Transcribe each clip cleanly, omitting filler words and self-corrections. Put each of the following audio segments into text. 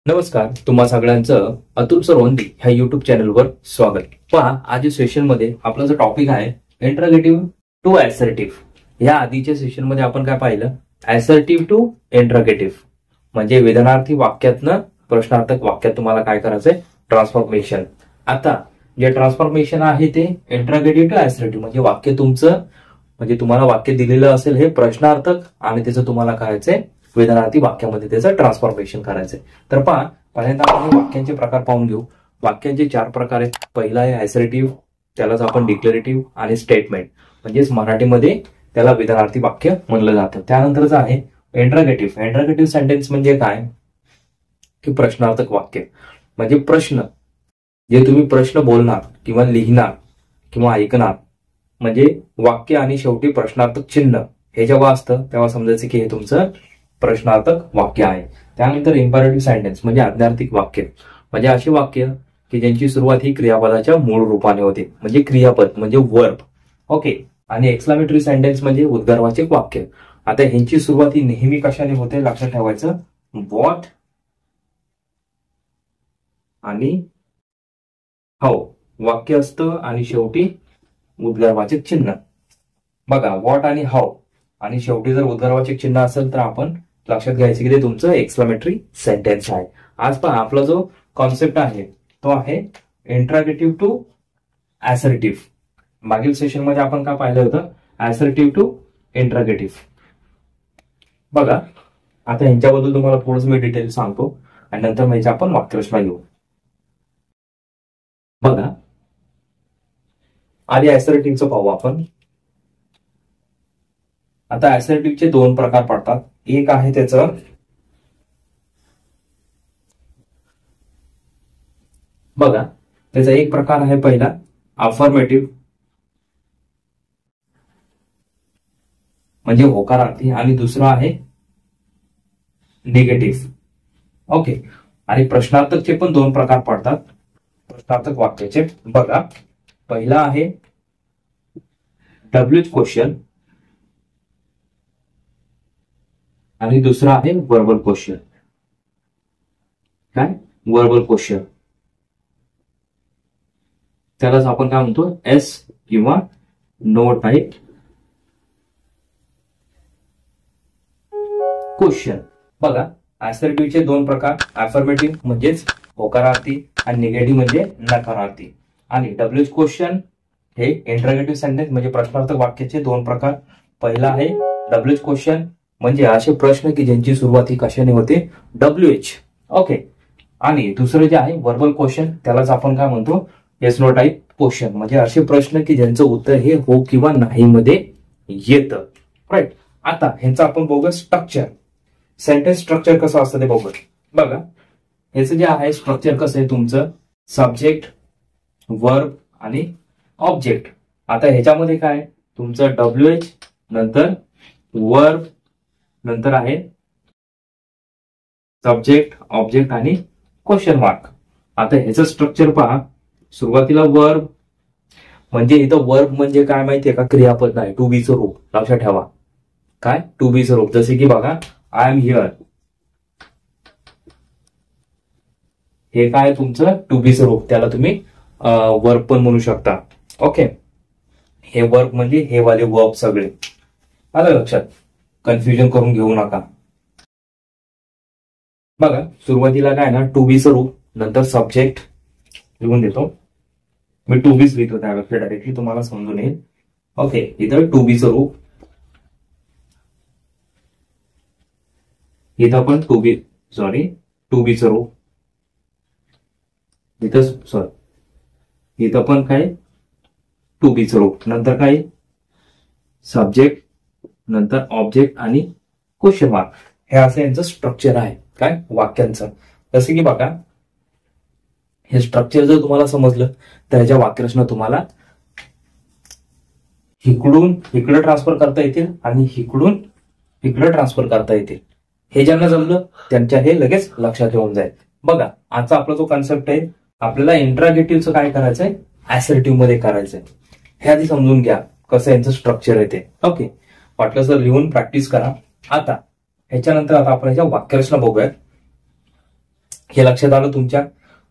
नमस्कार, तुम्हा सगळ्यांचं अतुल सरवंदी ह्या युट्यूब चॅनलवर स्वागत. पहा, आज सेशन मध्ये आपला जो टॉपिक आहे इंट्रोगेटिव्ह टू असर्टिव्ह. या आधीच्या सेशन मध्ये आपण काय पाहिलं, असर्टिव्ह टू इंट्रोगेटिव्ह म्हणजे वेदनार्थी वाक्यातनं प्रश्नार्थक वाक्यात तुम्हाला काय करायचंय, ट्रान्सफॉर्मेशन. आता जे ट्रान्सफॉर्मेशन आहे ते इंट्रोगेटिव्ह टू असर्टिव्ह म्हणजे वाक्य तुमचं म्हणजे तुम्हाला वाक्य दिलेलं असेल हे प्रश्नार्थक आणि त्याचं तुम्हाला करायचंय वेदनार्थी वाक्यामध्ये त्याचं ट्रान्सफॉर्मेशन करायचंय. तर पहा, पहिल्यांदा आपण वाक्यांचे प्रकार पाहून घेऊ. वाक्यांचे 4 प्रकार आहेत. पहिला आहे असर्टिव्ह, त्यालाच आपण डिक्लेरेटिव्ह आणि स्टेटमेंट म्हणजेच मराठीमध्ये त्याला वेदनार्थी वाक्य म्हणलं जातं. त्यानंतरच आहे इंट्रोगेटिव्ह. इंट्रोगेटिव्ह सेंटेन्स म्हणजे काय की प्रश्नार्थक वाक्य म्हणजे प्रश्न जे तुम्ही प्रश्न बोलणार किंवा लिहिणार किंवा ऐकणार म्हणजे वाक्य आणि शेवटी प्रश्नार्थक चिन्ह हे जेव्हा असतं तेव्हा समजायचं की हे तुमचं प्रश्नार्थक वाक्य आहे. त्यानंतर इम्परेटिव्ह सेंटेन्स म्हणजे आज्ञार्थक वाक्य म्हणजे असे वाक्य की ज्यांची सुरुवात ही क्रियापदाच्या मूळ रूपाने होते म्हणजे क्रियापद म्हणजे वर्ब. ओके. आणि एक्सक्लेमेटरी सेंटेन्स म्हणजे उद्गारवाचक वाक्य. आता ह्यांची सुरुवात ही नेहमी कशाने होते लक्षात ठेवायचं, व्हॉट आणि हाऊ वाक्य असतं आणि शेवटी उद्गारवाचक चिन्ह. बघा, व्हॉट आणि हाऊ आणि शेवटी जर उद्गारवाचक चिन्ह असेल तर आपण लक्षात घ्यायचं की ते तुमचं एक्सक्लेमेटरी सेंटेन्स आहे. आज पहा, आपला जो कॉन्सेप्ट आहे तो आहे इंट्रोगेटिव्ह टू असर्टिव्ह. मागील सेशन मध्ये आपण काय पाहिलं होतं, असर्टिव्ह टू इंट्रोगेटिव्ह. बघा, आता यांच्याबद्दल तुम्हाला थोडंसं मी डिटेल सांगतो आणि नंतर म्हणजे आपण वाक्यरचना घेऊ. बघा, आधी असर्टिव्हचं पाहू आपण. आता असर्टिव्हचे 2 प्रकार पडतात. एक आहे त्याचं बघा, त्याचा एक प्रकार आहे पहिला अफर्मेटिव्ह म्हणजे होकारार्थी आणि दुसरा आहे निगेटिव्ह. ओके. आणि प्रश्नार्थकचे पण 2 प्रकार पडतात प्रश्नार्थक वाक्याचे. बघा, पहिला आहे डब्ल्यूच क्वेश्चन आणि दुसरा आहे वर्बल क्वेश्चन. काय वर्बल क्वेश्चन त्यालाच आपण काय म्हणतो, एस किंवा नो टाईप क्वेश्चन. बघा, असर्टिव्हचे 2 प्रकार, अफर्मेटिव्ह म्हणजेच होकारार्थी आणि निगेटिव्ह म्हणजे नकारार्थी. आणि डब्ल्यूच क्वेश्चन हे इंट्रोगेटिव्ह सेंटेन्स म्हणजे प्रश्नार्थक वाक्याचे 2 प्रकार. पहिला आहे डब्ल्यूच क्वेश्चन म्हणजे असे प्रश्न की ज्यांची सुरुवात ही कशाने होते, WH. ओके. आणि दुसरं जे आहे वर्बल क्वेश्चन त्यालाच आपण काय म्हणतो, येस नो टाईप क्वेश्चन म्हणजे असे प्रश्न की ज्यांचं उत्तर हे हो किंवा नाही मध्ये येतं. राईट. आता ह्यांचं आपण बघूया स्ट्रक्चर, सेंटेन्स स्ट्रक्चर कसं असतं ते बघूया. बघा, ह्याचं जे आहे स्ट्रक्चर कसं आहे तुमचं, सब्जेक्ट, वर्ब आणि ऑब्जेक्ट. आता ह्याच्यामध्ये काय तुमचं WH नंतर वर्ब नंतर आहे सब्जेक्ट, ऑब्जेक्ट आणि क्वेश्चन मार्क. आता ह्याचं स्ट्रक्चर पहा. सुरुवातीला वर्ब म्हणजे इथं वर्ब म्हणजे काय माहितीये का, क्रियापद नाही, टू बीचं रूप. लक्षात ठेवा, काय टू बीचं रूप. जसे की बघा, आय एम हिअर हे काय तुमचं टू बीचं रूप, त्याला तुम्ही वर्ब पण म्हणू शकता. ओके. हे वर्ब म्हणजे हे वाले वर्ब सगळे. आलं लक्षात, कन्फ्युजन करून घेऊ नका. बघा, सुरुवातीला काय ना टू बीचं रूप नंतर सब्जेक्ट लिहून देतो मी, टू बीच लिहितो त्यावेळेस डायरेक्टली तुम्हाला समजून येईल. ओके. इथं टू बीचं रूप, इथं पण टू बीचं रूप, इथं इथं पण काय टू बीचं रूप, नंतर काय सब्जेक्ट नंतर ऑब्जेक्ट आणि क्वेश्चन मार्क. हे असं यांचं स्ट्रक्चर आहे काय वाक्यांचं. जसे की बघा, हे स्ट्रक्चर जर तुम्हाला समजलं तर ह्याच्या वाक्यरचना तुम्हाला इकडून इकडे ट्रान्सफर करता येतील आणि इकडून इकडे ट्रान्सफर करता येतील. हे ज्यांना जमलं त्यांच्या हे लगेच लक्षात येऊन जाईल. बघा, आजचा आपला जो कॉन्सेप्ट आहे, आपल्याला इंट्रोगेटिव्हचं काय करायचंय, असर्टिव्ह मध्ये करायचंय. हे आधी समजून घ्या कसं यांचं स्ट्रक्चर आहे ते. ओके. वाटलं तर लिहून प्रॅक्टिस करा. आता ह्याच्यानंतर आता आपण ह्याच्या वाक्यरचना बघूयात. हे लक्षात आलं तुमच्या.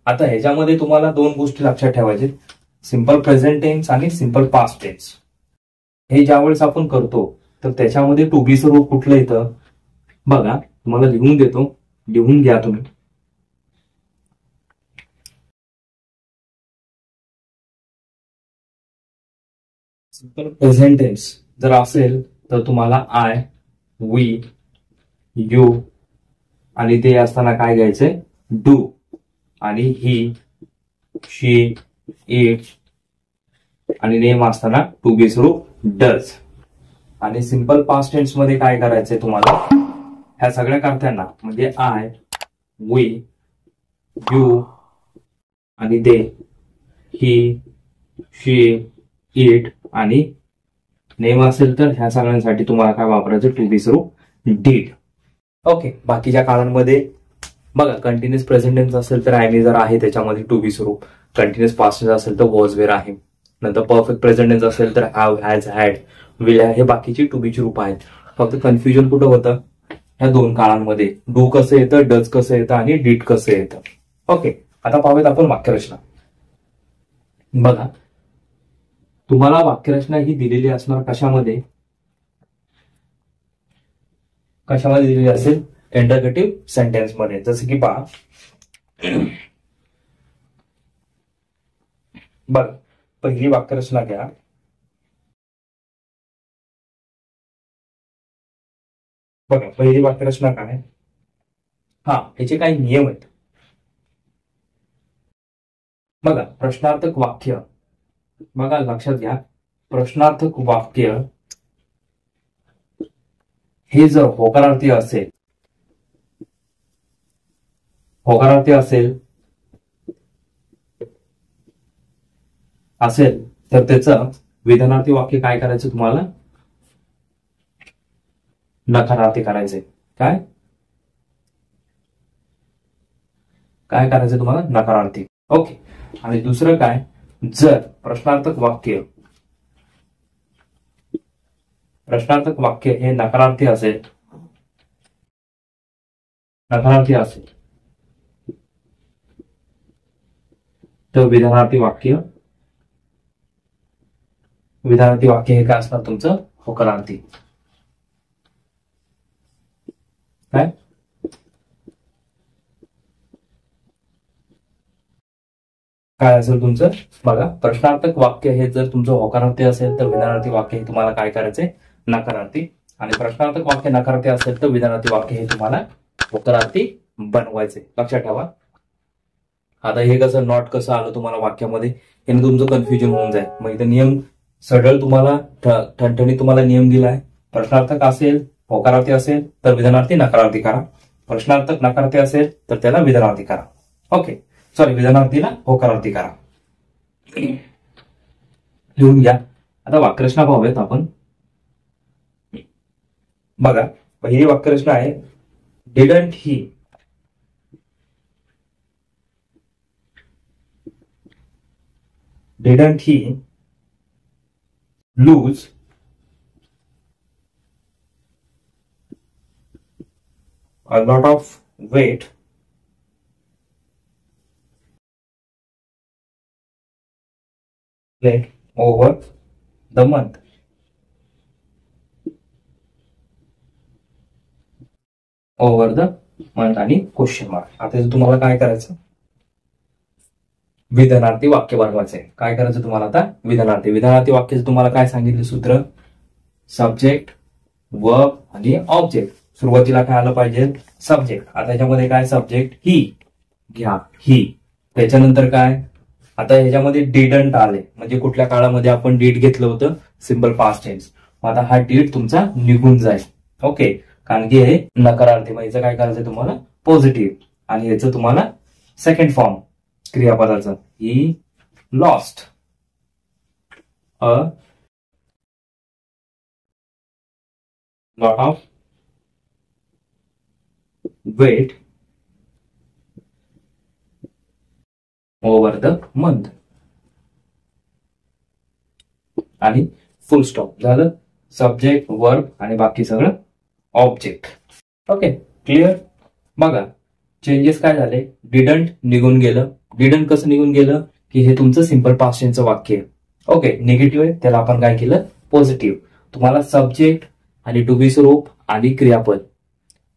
आता ह्याच्यामध्ये तुम्हाला दोन गोष्टी लक्षात ठेवायचे, सिंपल प्रेझेंट टेन्स आणि सिंपल पास्ट टेन्स. हे ज्यावेळेस आपण करतो तर त्याच्यामध्ये टू बी चं रूप कुठलं येतं बघा, तुम्हाला लिहून देतो, लिहून घ्या तुम्ही. सिंपल प्रेझेंट टेन्स जर असेल तर तुम्हाला आय, वी, यू आणि ते असताना काय घ्यायचंय, डू, आणि ही, शी, इट, आणि नेम असताना टू बी रूप डज. आणि सिंपल पास्ट टेन्स मध्ये काय करायचंय तुम्हाला, ह्या सगळ्या कर्त्यांना म्हणजे आय, वी, यू आणि दे, ही, शी, इट आणि नेम असेल तर ह्या सगळ्यांसाठी तुम्हाला काय वापरायचं, टू बी रूप डीड. ओके. बाकीच्या काळांमध्ये बघा, कंटिन्युअस प्रेझेंट टेन्स असेल तर आय जर आहे त्याच्यामध्ये टू बी रूप, कंटिन्युअस पास्ट टेन्स असेल तर वॉज, वेर आहे. नंतर परफेक्ट प्रेझेंट टेन्स असेल तर हॅव, हॅज, हॅड, विल, हे बाकीची टू बीची रूप आहेत. फक्त कन्फ्युजन कुठं होतं, ह्या दोन काळांमध्ये डू कसं येतं, डज कसं येतं आणि डीड कसं येतं. ओके. आता पाहूयात आपण वाक्यरचना. बघा, तुम्हाला वाक्यरचना ही दिलेली असणार कशामध्ये, कशामध्ये दिलेली असेल, इंटरगेटिव्ह सेंटेन्स मध्ये. जसं की पहा, बघ पहिली वाक्यरचना घ्या. बघा पहिली वाक्यरचना काय, हा ह्याचे काही नियम आहेत. बघा प्रश्नार्थक वाक्य, बघा लक्षात घ्या, प्रश्नार्थक वाक्य हे जर होकारार्थी असेल, होकारार्थी असेल तर त्याचं विधानार्थी वाक्य काय करायचं तुम्हाला, नकारार्थी करायचंय. काय काय करायचं तुम्हाला, नकारार्थी. ओके. आणि दुसरं काय, जर प्रश्नार्थक वाक्य हे नकारार्थी असेल, तर विधानार्थी वाक्य हे काय असणार तुमचं, होकारार्थी. काय काय असेल तुमचं, बघा प्रश्नार्थक वाक्य हे जर तुमचं होकारार्थी असेल तर विधानार्थी वाक्य हे तुम्हाला काय करायचंय, नकारार्थी. आणि प्रश्नार्थक वाक्य नकारार्थी असेल तर विधानार्थी वाक्य हे तुम्हाला होकारार्थी बनवायचे. लक्षात ठेवा. आता हे कसं नॉट कसं आलं तुम्हाला वाक्यामध्ये, हे तुमचं कन्फ्युजन होऊन जाईल. मग इथं नियम सरळ तुम्हाला ठणठणीत तुम्हाला नियम दिलाय. प्रश्नार्थक असेल, होकारार्थी असेल तर विधानार्थी नकारार्थी करा, प्रश्नार्थक नकारार्थी असेल तर त्याला विधानार्थी करा. ओके, सॉरी विधानार्थीला होकारार्थी करा. लिहून घ्या. आता वाक्यरचना पाहूयात आपण. बघा पहिली वाक्यरचना आहे, didn't he lose a lot of weight over the month. आणि क्वेश्चन मार्क. आता तुम्हाला काय करायचं, विधानार्थी वाक्य बनवायचंय. काय करायचं तुम्हाला आता, विधानार्थी वाक्याचं तुम्हाला काय सांगितलं सूत्र, सब्जेक्ट, वर्ब आणि ऑब्जेक्ट. सुरुवातीला काय आलं पाहिजे, सब्जेक्ट. आता ह्याच्यामध्ये काय, सब्जेक्ट ही घ्या, ही. त्याच्यानंतर काय, आता ह्याच्यामध्ये डिडंट आले, म्हणजे कुठल्या काळामध्ये आपण डीड घेतलं होतं, सिंपल पास्ट टेन्स. आता हा डीड तुमचा निघून जाईल. ओके, कारण की हे नकारार्थी, मग याचं काय करायचं तुम्हाला, पॉझिटिव्ह. आणि याचं तुम्हाला सेकंड फॉर्म क्रियापदाचं, ही lost a lot of weight over the month. आणि फुल स्टॉप झालं. सब्जेक्ट, वर्ब आणि बाकी सगळं ऑब्जेक्ट. Okay, clear. बघा चेंजेस काय झाले, डिडंट निघून गेलं. डिडंट कसं निघून गेलं की हे तुमचं सिंपल पास्ट टेन्सचं वाक्य आहे. ओके, निगेटिव्ह आहे त्याला आपण काय केलं, पॉझिटिव्ह. तुम्हाला सब्जेक्ट आणि टू बी स्वरूप आणि क्रियापद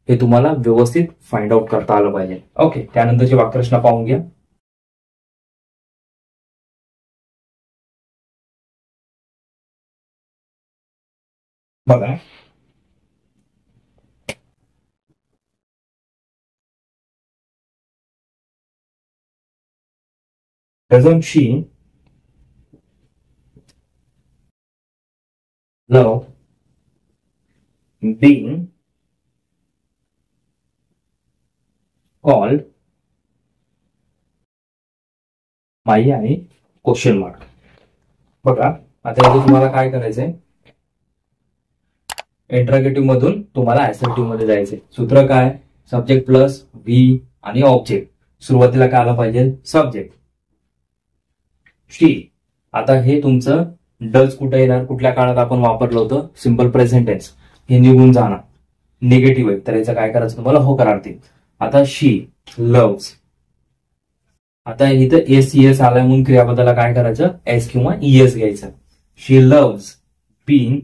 हे तुम्हाला व्यवस्थित फाइंड आउट करता आलं पाहिजे. ओके, त्यानंतरची वाक्यरचना पाहून घ्या. बघा, doesn't she love being called माई आणि क्वेश्चन मार्क. बघा, आता इथे तुम्हाला काय करायचंय, इंटरगेटिव्ह मधून तुम्हाला ऍसर्टिव्ह मध्ये जायचंय. सूत्र काय, सब्जेक्ट प्लस व्ही आणि ऑब्जेक्ट. सुरुवातीला काय आलं पाहिजे, सब्जेक्ट शी. आता हे तुमचं डज कुठे येणार, कुठल्या काळात आपण वापरलं होतं, सिंपल प्रेझेंट टेन्स. हे निघून जाणार, निगेटिव्ह आहे तर याचं काय करायचं तुम्हाला, हो करार्थी. आता शी लव्स. आता इथं एस आलाय म्हणून क्रियापदाला काय करायचं, एस किंवा ईएस घ्यायचं. शी लव्स बीइंग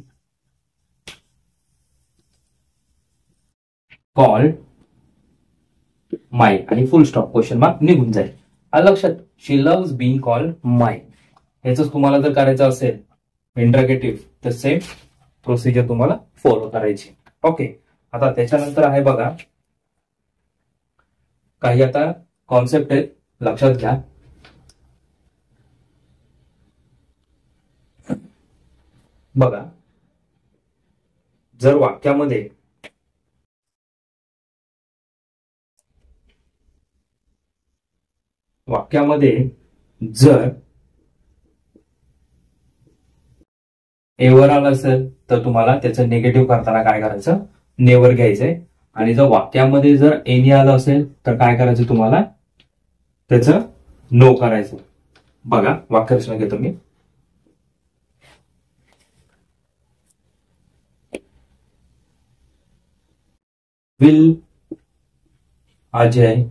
कॉल्ड माय आणि फुल स्टॉप क्वेश्चन मार्क निघून जाईल. लक्षात, शी लव्स बीइंग कॉल्ड माय. ह्याच तुम्हाला जर करायचं असेल इंटरगेटिव्ह तर सेम प्रोसिजर तुम्हाला फॉलो करायची. ओके, आता त्याच्यानंतर आहे बघा काही आता कॉन्सेप्ट आहेत, लक्षात घ्या. बघा, जर वाक्यामध्ये जर एवर आलं असेल तर तुम्हाला त्याचं निगेटिव्ह करताना काय करायचं, नेवर घ्यायचंय. आणि जर वाक्यामध्ये जर एनी आलं असेल तर काय करायचं तुम्हाला, त्याचं नो करायचं. बघा, वाक्यरचना घेतो मी. Will Ajay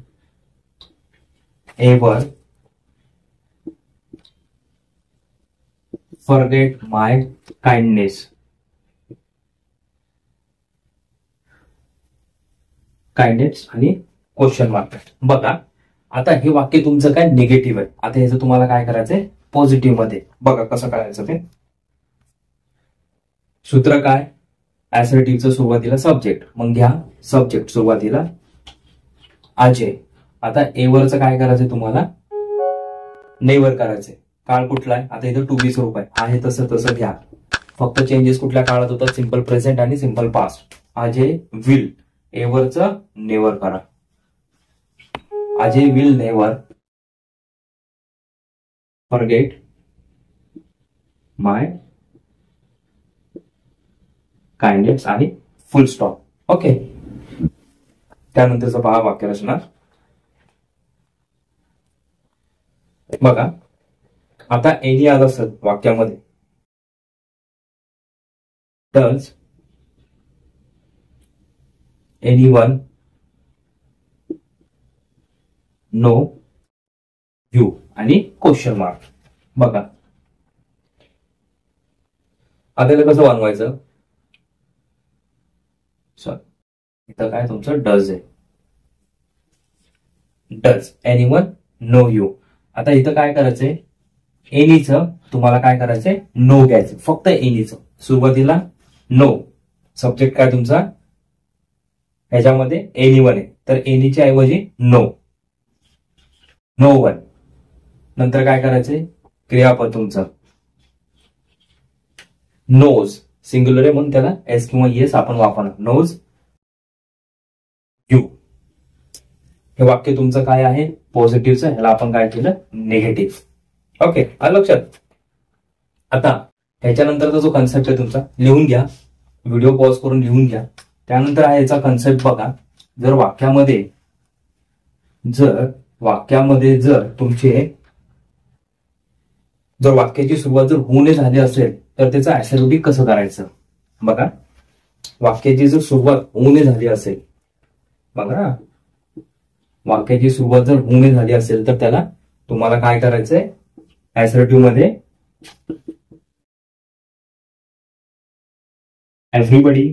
ever forget my kindness. Kindness आणि क्वेश्चन मार्क. बघा, आता हे वाक्य तुमचं काय निगेटिव्ह आहे. आता ह्याचं तुम्हाला काय करायचंय, पॉझिटिव्ह मध्ये. बघा कसं करायचं ते. सूत्र काय, ऍसर्टिव्हचं सुरुवातीला सब्जेक्ट, मग घ्या सब्जेक्ट सुरुवातीला अजय. आता एवरचं काय करायचंय तुम्हाला, नेवर करायचंय. काळ कुठला आहे, आता इथं टू बी स्वरूप आहे तसं तसं घ्या. फक्त चेंजेस कुठल्या काळात होतात, सिंपल प्रेझेंट आणि सिंपल पास्ट. अजय विल, एवरचं नेवर करा. Ajay will never forget my kindness आणि फुल स्टॉप. ओके, त्यानंतरचं पहा वाक्यरचना. बघा, आता एनी आलं असेल वाक्यामध्ये, डज एनीवन नो यू आणि क्वेश्चन मार्क. बघा, आता कसं बनवायचं, इथं काय तुमचं डज आहे, डज एनीवन नो यू. आता इथं काय करायचंय, एनीचं तुम्हाला काय करायचंय, नो घ्यायचं. फक्त एनीचं सुरुवातीला नो. सब्जेक्ट काय तुमचा, ह्याच्यामध्ये एनीवन आहे तर एनीच्या ऐवजी नो, नो वन. नंतर काय करायचंय, क्रियापद तुमचं नोज. सिंग्युलर आहे म्हणून त्याला एस किंवा येस आपण वापरणार. Knows you. हे वाक्य तुमचं काय आहे, पॉझिटिव्हचं. ह्याला आपण काय केलं, निगेटिव्ह. ओके, आलं लक्षात. आता ह्याच्यानंतरचा जो कन्सेप्ट आहे तुमचा, लिहून घ्या, व्हिडिओ पॉज करून लिहून घ्या. त्यानंतर आहे याचा कन्सेप्ट. बघा, जर वाक्यामध्ये जर तुमचे जर वाक्याची सुरुवात जर होणे झाली असेल तर त्याचं ऍसर्टिव्ह कसं करायचं. बघा, वाक्याची जर सुरुवात होणे झाली असेल, बघा वाक्याची सुरुवात जर हूने झाली असेल तर त्याला तुम्हाला काय करायचंय, असर्टिव्ह मध्ये एव्हरीबडी,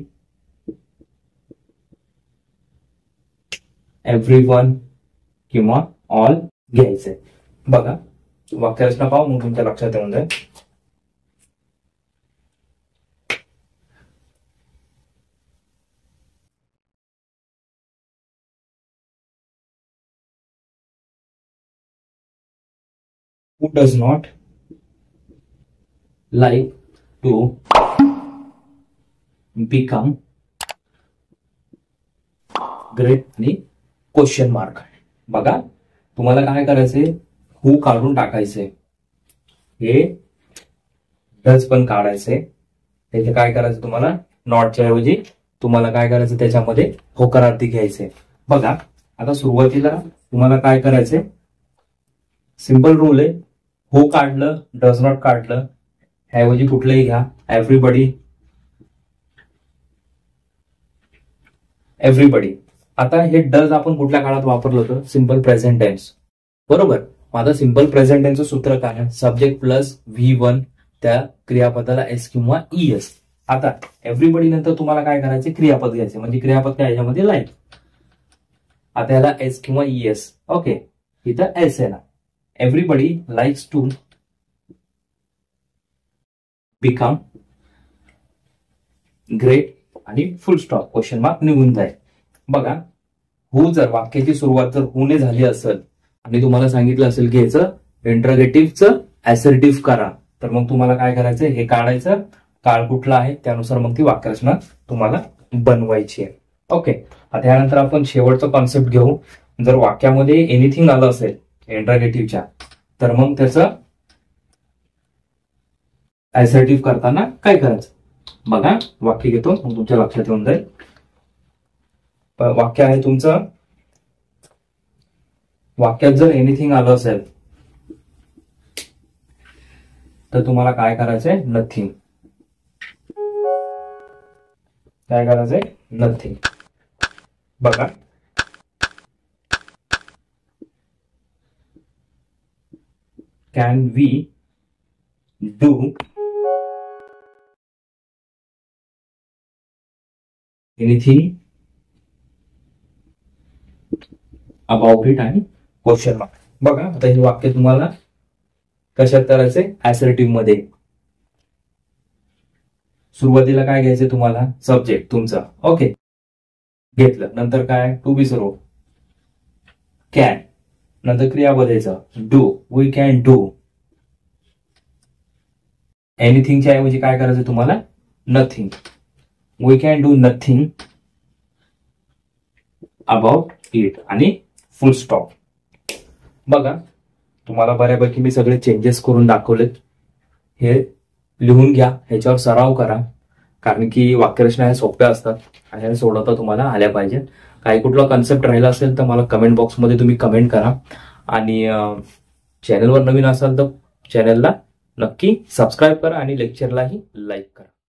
एव्हरीवन किंवा ऑल घ्यायचंय. बघा वाक्यरचना पाहू मग तुमच्या लक्षात येऊन जाईल. Who does not like to become great आणि क्वेश्चन मार्क. बघा तुम्हाला काय करायचंय, हू काढून टाकायचंय, हे डज पण काढायचंय. त्याचे काय करायचं तुम्हाला, नॉटच्या ऐवजी तुम्हाला काय करायचं त्याच्यामध्ये होकारार्थी घ्यायचंय. बघा आता सुरुवातीला तुम्हाला काय करायचंय, सिंपल रूल आहे, हू काढलं, डज नॉट काढलं, ह्याऐवजी कुठलंही घ्या, एव्हरीबडी, एव्हरीबडी. आता हे डज आपण कुठल्या काळात वापरलं होतं, सिंपल प्रेझेंट टेन्स, बरोबर. आता सिंपल प्रेझेंट टेन्सचं सूत्र काय आहे, सब्जेक्ट प्लस V1 त्या क्रियापदाला एस किंवा ES. आता एव्हरीबडी नंतर तुम्हाला काय करायचे, क्रियापद घ्यायचे, म्हणजे क्रियापद काय याच्यामध्ये लाईक. आता याला एस किंवा ES, ओके, इथं एस आहे ना. Everybody likes to become great आणि फुल स्टॉप, क्वेश्चन मार्क निघून जाईल. बघा हू जर वाक्याची सुरुवात जर हूने झाली असेल आणि तुम्हाला सांगितलं असेल की याचं इंटरोगेटिव्हचं असर्टिव्ह करा, तर मग तुम्हाला काय करायचं, हे काढायचं, काळ कुठला आहे त्यानुसार मग ती वाक्यरचना तुम्हाला बनवायची आहे. ओके, आता यानंतर आपण शेवटचा कॉन्सेप्ट घेऊ. जर वाक्यामध्ये एनिथिंग आलं असेल इंटरोगेटिव्हच्या, तर मग त्याचं असर्टिव्ह करताना काय करायचं. बघा वाक्य घेतो मग तुमच्या लक्षात येऊन जाईल. वाक्य आहे तुमचं, वाक्यात जर एनिथिंग आलं असेल तर तुम्हाला काय करायचंय, नथिंग. काय करायचंय, नथिंग. बघा can we do anything about it आणि क्वेश्चन मार्क. बघा आता हे वाक्य तुम्हाला कशात करायचंय, असर्टिव्ह मध्ये. सुरुवातीला काय घ्यायचंय तुम्हाला, सब्जेक्ट तुमचा, ओके घेतलं, नंतर काय टू बी सर्व, कॅन, नंतर क्रियापद यायचं डू, वी कॅन डू. एनिथिंगच्या ऐवजी काय करायचं तुम्हाला, nothing, we can do nothing about it आणि फुल स्टॉप. बघा तुम्हाला बऱ्यापैकी मी सगळे चेंजेस करून दाखवलेत, हे लिहून घ्या, ह्याच्यावर सराव करा, कारण की वाक्यरचना ह्या सोप्या असतात आणि सोडवता तुम्हाला आल्या पाहिजे. काही कुठला कन्सेप्ट राहिला असेल तर मला कमेंट बॉक्समध्ये तुम्ही कमेंट करा. आणि चॅनलवर नवीन असाल तर चॅनलला नक्की सबस्क्राईब करा आणि लेक्चरलाही लाईक करा.